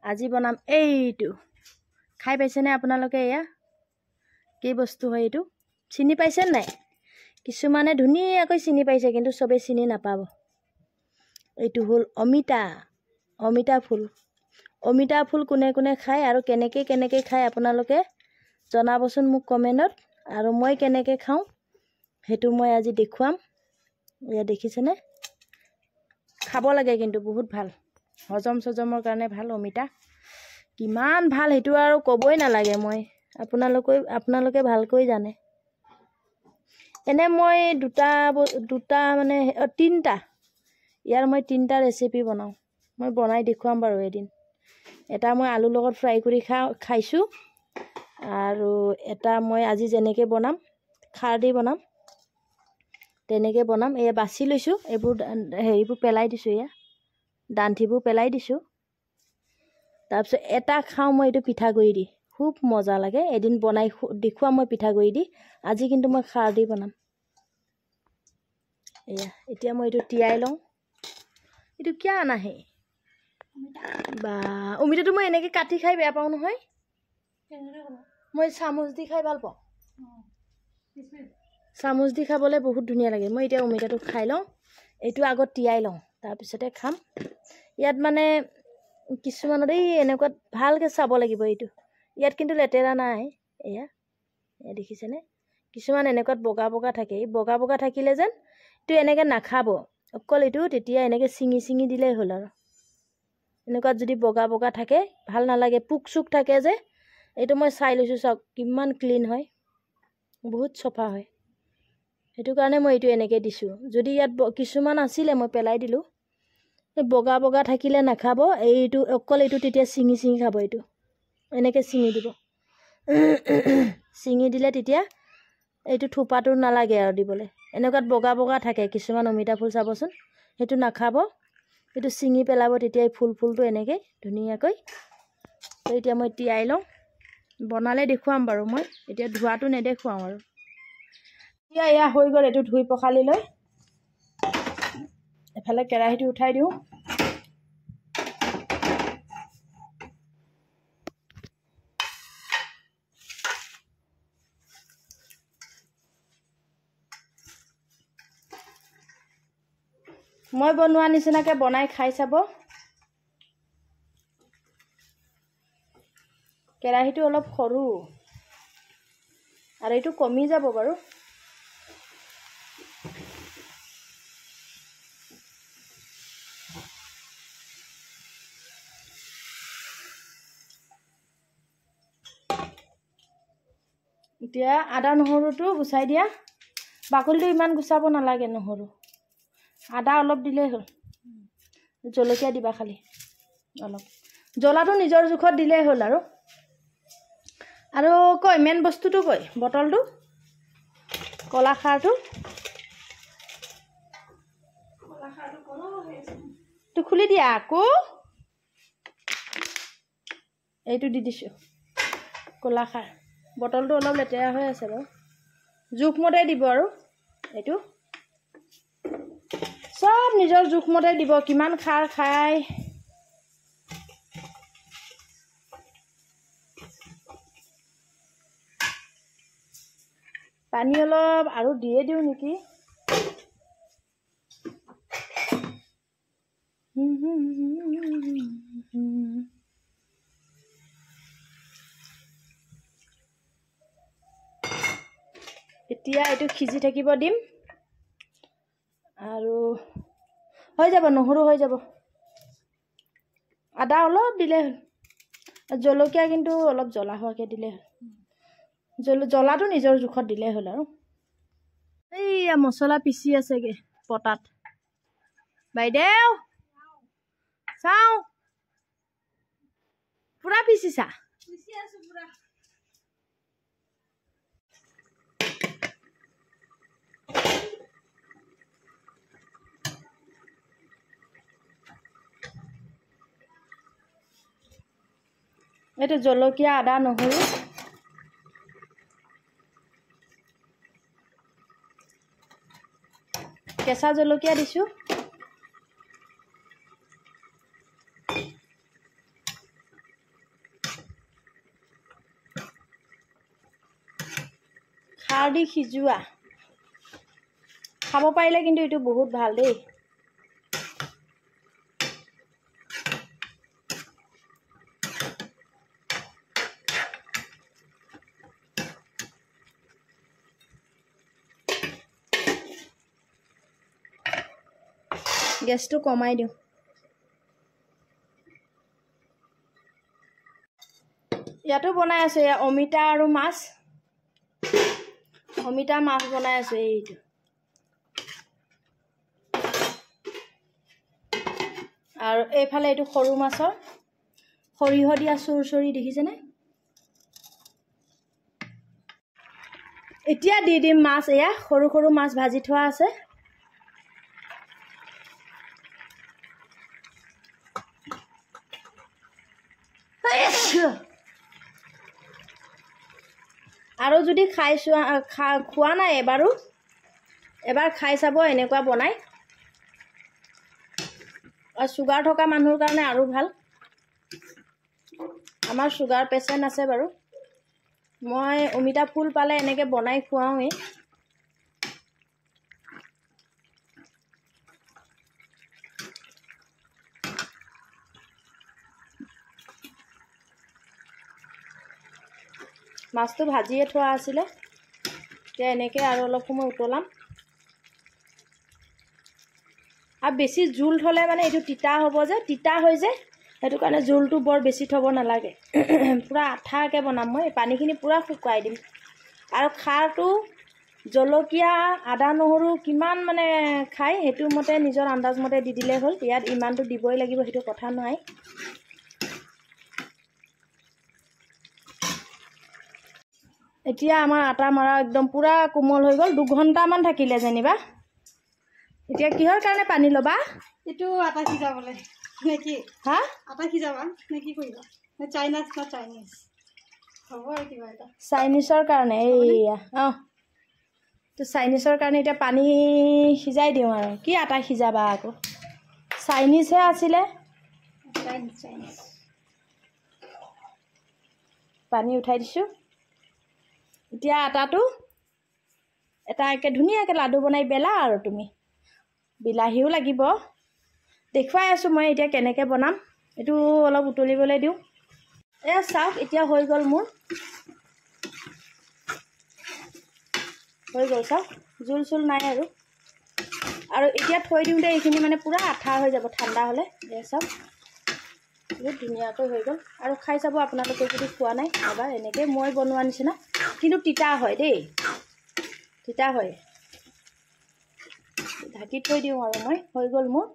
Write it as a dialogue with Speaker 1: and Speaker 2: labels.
Speaker 1: আজি বনাম এইটো খাই পাইছেনে আপোনালোকে এয়া কি বস্তু হয় এইটো চিনি পাইছে নাই কিছুমানে ধুনীয়াকৈ চিনি পাইছে কিন্তু সবে চিনি নাপাব এইটো হল অমিতা ফুল কোনে কোনে খায় আৰু কেনেকে খায় আপোনালোকে জনাবচোন মোক কমেন্টত আৰু মই কেনেকে খাওঁ হেতু মই আজি দেখুৱাম এয়া দেখিছেনে খাব লাগে কিন্তু বহুত ভাল হজমৰ কাৰণে ভাল অমিতা কিমান ভাল হেতু আৰু কবই নালাগে মই আপোনালোকে ভালকৈ জানে এনে মই দুটা মানে তিনটা ইয়াৰ মই তিনটা ৰেচিপি বনাও মই বনাই দেখুৱাম বাৰু এদিন এটা মই আলুৰ লগত ফ্ৰাই কৰি খাইছো আৰু এটা মই আজি যেনেকে বনাম খাৰ দি বনাম তেনেকে বনাম এয়া বাছি লৈছো এইবোৰ হেৰিবোৰ পেলাই দিছো এয়া দান্ঠিবোৰ পেলাই দিছো তাৰপিছত এটা খাওঁ মই এইটো পিঠাগুৰি দি খুব মজা লাগে এদিন বনাই দেখুৱাম মই পিঠাগুৰি দি আজি কিন্তু মই খাৰ দি বনাম এয়া এতিয়া মই এইটো তিয়াই লওঁ এইটো কিয় নাহে বা অমিতাটো মই এনেকে কাটি খাই বেয়া পাওঁ নহয় মই চামুচ দি খাই ভাল পাওঁ চামুচ দি খাবলৈ বহুত ধুনীয়া লাগে মই এতিয়া অমিতাটো খাই লওঁ এইটো আগত তিয়াই লওঁ তাৰপিছতে খাম ইয়াত মানে কিছুমানৰ এই এনেকুৱা ভালকে চাব লাগিব এইটো ইয়াত কিন্তু লেতেৰা নাই এয়া দেখিছেনে কিছুমান এনেকুৱাত বগা থাকে এই বগা থাকিলে যেন এইটো এনেকে নাখাব অকল এইটো তেতিয়া এনেকে চিঙি দিলেই হ'ল আৰু এনেকুৱাত যদি বগা থাকে ভাল নালাগে পোক চুক থাকে যে এইটো মই চাই লৈছো চাওক কিমান ক্লিন হয় বহুত চফা হয় হেতু কাৰণে মই এইটো এনেকে দিছো যদি ইয়াত কিছুমান আছিলে মই পেলাই দিলো এই বগা থাকিলে নাখাব এইটো অকল এইটো তেতিয়া চিঙি খাব এইটো এনেকে চিঙি দিব চিঙি দিলে তেতিয়া এইটো থোপাটো নালাগে আৰু দিবলৈ এনেকুৱাত বগা থাকে কিছুমান অমিতা ফুল চাবচোন হেতু নাখাব এইটো চিঙি পেলাব তেতিয়া এই ফুলটো এনেকে ধুনীয়াকৈ এতিয়া মই তিয়াই লওঁ বনালে দেখুৱাম বাৰু মই এতিয়া ধোৱাটো নেদেখুৱাম আৰু এয়া হৈ গ'ল এইটো ধুই পখালি লৈ এফালে কেৰাহীটো উঠাই দিওঁ মই বনোৱা নিচিনাকে বনাই খাই চাব কেৰাহীটো অলপ সৰু আৰু এইটো কমি যাব বাৰু এতিয়া আদা নহৰুটো গুচাই দিয়া বাকলিটো ইমান গুচাব নালাগে নহৰু আদা অলপ দিলেই হ'ল জলকীয়া দিবা খালি অলপ জ্বলাটো নিজৰ জোখত দিলেই হ'ল আৰু কই মেন বস্তুটো কই বটলটো কলা খাৰটো তো খুলি দিয়া আকৌ এইটো দি দিছো কলা খাৰ বটলটো অলপ লেতেৰা হৈ আছে বাৰু জোখমতে দিব আৰু এইটো সব নিজৰ জোখমতে দিব কিমান খাৰ খায় পানী অলপ আৰু দিয়ে দিও নেকি এতিয়া এইটো খিজি থাকিব দিম আৰু হৈ যাব নহৰু হৈ যাব আদা অলপ দিলে জলকীয়া কিন্তু অলপ জ্বলা হোৱাকে দিলে জ্বলাটো নিজৰ জোখত দিলে হ'ল আৰু এইয়া মছলা পিচি আছেগে পটাত বাইদেউ চাও পুৰা পিচিছা আছো পুৰা এইটো জলকীয়া আদা নহৰু কেঁচা জলকীয়া দিছো খাৰ দি সিজোৱা খাব পাৰিলে কিন্তু এইটো বহুত ভাল দেই। গেছটো কমাই দিওঁ। ইয়াতো বনাই আছো এয়া অমিতা আৰু মাছ। অমিতা মাছ বনাই আছো এইটো। আৰু এইফালে এইটো সৰু মাছৰ সৰিয়হ দিয়া চুৰচৰি দেখিছেনে? এতিয়া দি দিম মাছ। এয়া সৰু সৰু মাছ ভাজি থোৱা আছে। আৰু যদি খোৱা নাই এবাৰ খাই চাব এনেকুৱা বনাই। আৰু চুগাৰ থকা মানুহৰ কাৰণে আৰু ভাল। আমাৰ চুগাৰ পেচেণ্ট আছে বাৰু। মই অমিতা ফুল পালে এনেকৈ বনাই খুৱাওঁৱেই। মাছটো ভাজিয়ে থোৱা আছিলে। এতিয়া এনেকৈ আৰু অলপ সময় উতলাম। আৰু বেছি জোল থ'লে মানে এইটো তিতা হ'ব যে, তিতা হৈ যায়। সেইটো কাৰণে জোলটো বৰ বেছি থ'ব নালাগে। পূৰা আঠাকৈ বনাম মই। পানীখিনি পূৰা শুকুৱাই দিম। আৰু খাৰটো জলকীয়া আদা নহৰু কিমান মানে খায় সেইটো মতে নিজৰ আন্দাজ মতে দি দিলেই হ'ল। ইয়াত ইমানটো দিবই লাগিব সেইটো কথা নাই। এতিয়া আমাৰ আটা মৰা একদম পূৰা কোমল হৈ গ'ল। 2 ঘণ্টামান থাকিলে যেনিবা। এতিয়া কিহৰ কাৰণে পানী ল'বা?
Speaker 2: এইটো আটা সিজাবলৈ নেকি?
Speaker 1: হা?
Speaker 2: আটা সিজাবা নে কি কৰিবা? চাইনিজ না চাইনিজ হ'ব আৰু কিবা এটা
Speaker 1: চাইনিজৰ কাৰণে। এইয়া তো চাইনিজৰ কাৰণে এতিয়া পানী সিজাই দিওঁ আৰু। কি আটা সিজাবা আকৌ? চাইনিজহে আছিলে।
Speaker 2: চাইনিজ
Speaker 1: পানী উঠাই দিছোঁ। এতিয়া আটাটো এটা একে ধুনীয়াকৈ লাডু বনাই বেলা আৰু তুমি। বিলাহীও লাগিব। দেখুৱাই আছোঁ মই এতিয়া কেনেকৈ বনাম। এইটো অলপ উতলিবলৈ দিওঁ। এয়া চাওক এতিয়া হৈ গ'ল মোৰ। হৈ গ'ল চাওক। জোল চোল নাই আৰু এতিয়া থৈ দিওঁতে এইখিনি মানে পূৰা আঠা হৈ যাব ঠাণ্ডা হ'লে। এয়া চাওক বহুত ধুনীয়াকৈ হৈ গ'ল। আৰু খাই চাব আপোনালোকে যদি খোৱা নাই এবাৰ এনেকৈ মই বনোৱা নিচিনা। কিন্তু তিতা হয় দেই, তিতা হয়। ঢাকি থৈ দিওঁ আৰু মই। হৈ গ'ল মোৰ।